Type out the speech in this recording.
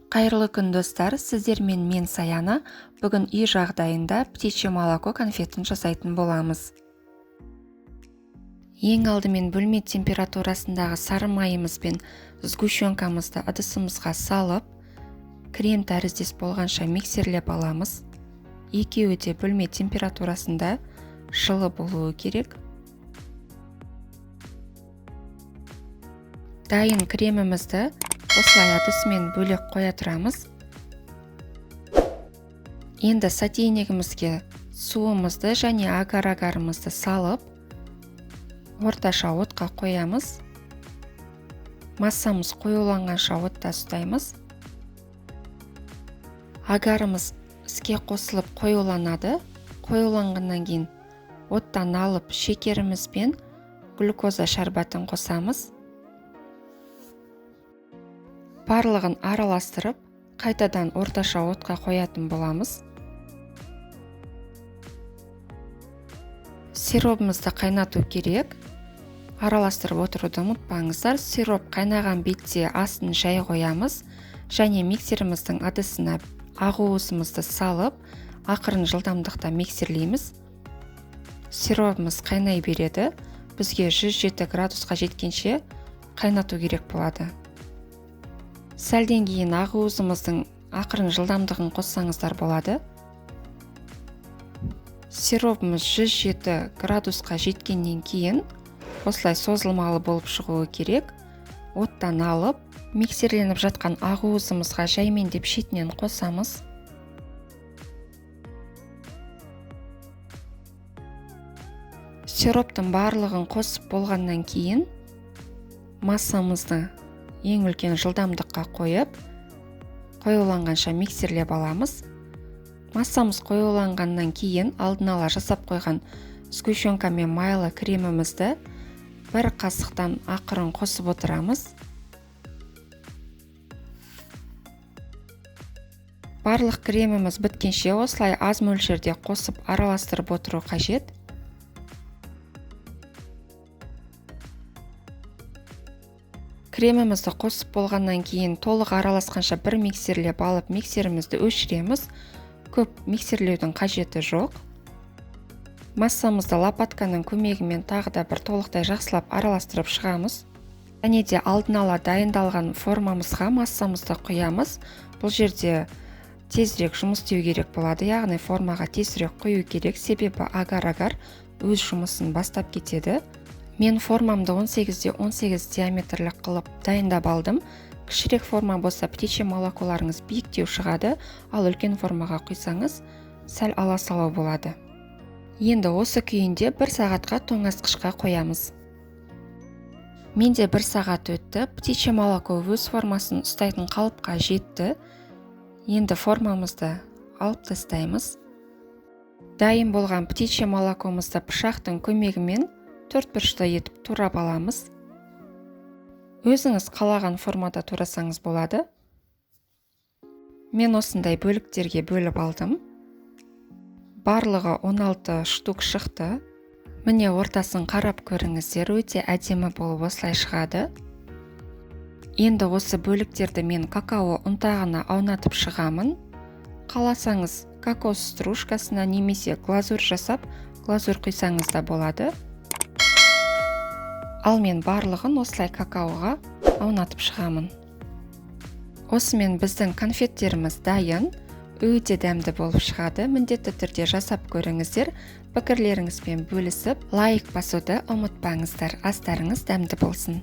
Қайырлы күн достар, сіздермен мен Саяна. Бүгін үй жағдайында птичье молоко конфетін жасайтын боламыз. Ең алдымен бөлме температурасындағы сары майымыз бен сгущенкамызды ыдысымызға салып, крем тәріздес болғанша миксерлеп аламыз. Екеуі де бөлме температурасында жылы болуы керек. Дайын кремімізді осылай ыдысымен бөлек қоя тұрамыз. Енді сотейнигімізге суымызды және агар-агарымызды салып, орташа отқа қоямыз. Массамыз қоюланғанша отта ұстаймыз. Агарымыз іске қосылып қоюланады. Қоюланғаннан кейін оттан алып шекеріміз бен глюкоза шәрбатын қосамыз. Барлығын араластырып, қайтадан орташа отқа қоятын боламыз. Сиропымызды қайнату керек. Араластырып отыруды ұмытпаңыздар. Сироп қайнаған бетте астын жай қоямыз және миксеріміздің ыдысына ақуызымызды салып, ақырын жылдамдықта миксерлейміз. Сиропымыз қайнай береді. Бізге 107 градусқа жеткенше қайнату керек болады. Сәлден кейін ақуызымыздың ақырын жылдамдығын қоссаңыздар болады. Сиропымыз 107 градусқа жеткеннен кейін осылай созылмалы болып шығуы керек. Оттан алып, миксерленіп жатқан ақуызымызға жаймендеп шетінен қосамыз. Сироптың барлығын қосып болғаннан кейін массамызды ең үлкен жылдамдыққа қойып, қоюланғанша миксерлеп аламыз. Массамыз қоюланғаннан кейін алдын ала жасап қойған сгущенка мен майлы кремімізді бір қасықтан ақырын қосып отырамыз. Барлық креміміз біткенше осылай аз мөлшерде қосып араластырып отыру қажет. Кремімізді қосып болғаннан кейін толық араласқанша бір миксерлеп алып, миксерімізді өшіреміз. Көп миксерлеудің қажеті жоқ. Массамызды лопатканың көмегімен тағы да бір толықтай жақсылап араластырып шығамыз. Және де алдын ала дайындалған формамызға массамызды құямыз. Бұл жерде тезірек жұмыс істеу керек болады, яғни формаға тезірек құю керек, себебі агар-агар өз жұмысын бастап кетеді. Мен формамды 18-де 18 диаметрлік қылып дайындап алдым. Кішірек форма болса птичье молоколарыңыз биіктеу шығады, ал үлкен формаға құйсаңыз сәл аласалау болады. Енді осы күйінде 1 сағатқа тоңазытқышқа қоямыз. Менде 1 сағат өтті. Птичье молоко өз формасын ұстайтын қалыпқа жетті. Енді формамызды алып тастаймыз. Дайын болған птичье молокомызды пышақтың көмегімен 4 бұрышты етіп турап аламыз. Өзіңіз қалаған формада турасаңыз болады. Мен осындай бөліктерге бөліп алдым. Барлығы 16 штук шықты. Міне ортасын қарап көріңіздер, өте әдемі болып осылай шығады. Енді осы бөліктерді мен какао ұнтағына аунатып шығамын. Қаласаңыз кокос стружкасына немесе глазурь жасап, глазурь құйсаңыз да болады. Ал мен барлығын осылай какаоға аунатып шығамын. Осымен біздің конфеттеріміз дайын, өте дәмді болып шығады. Міндетті түрде жасап көріңіздер. Пікірлеріңізбен бөлісіп, лайк басуды ұмытпаңыздар. Астарыңыз дәмді болсын.